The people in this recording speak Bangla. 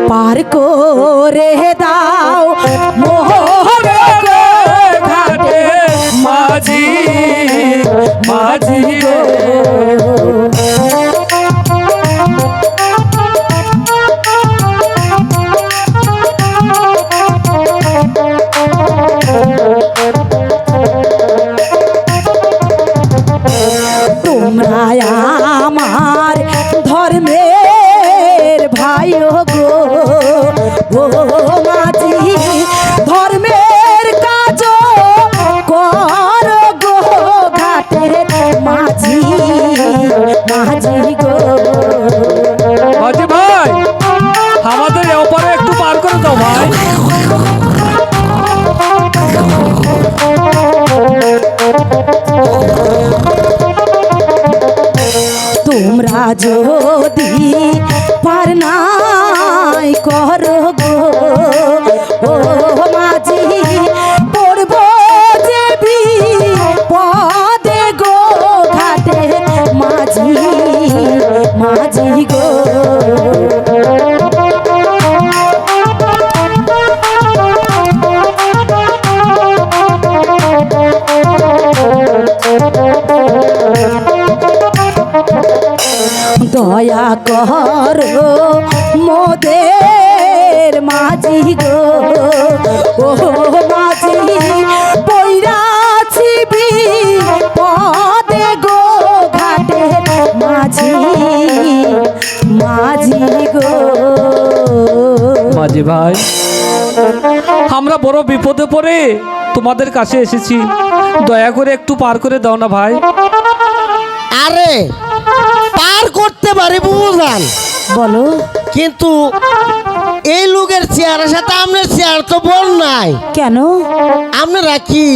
পার করে দাও মোহরে গো ঘাটে মাঝি মাঝি গো তোমরা আমার ধর্মের ভাই গো ও মাঝি ধর্মের কাজ কর গো ঘাটে মাঝি মাঝি গো। মাঝি ভাই আমাদের ওপরে একটু পার করে দাও ভাই। তোমরা যদি পার নাই করো গো ও মাঝি পড়ব যে পদে গো ঘাটে মাঝি মাঝি গো। দয়া করো মোদের মাঝি গো ও মাঝি পইরাছি পদে গো ঘাটে মাঝি মাঝি গো। মাঝি ভাই আমরা বড় বিপদে পড়ে তোমাদের কাছে এসেছি, দয়া করে একটু পার করে দাও না ভাই। আরে পার করতে পারি বুঝান, বলো কিন্তু এই লোকের চেয়ারের সাথে আপনার চেয়ার তো বল নাই, কেন? আপনারা কি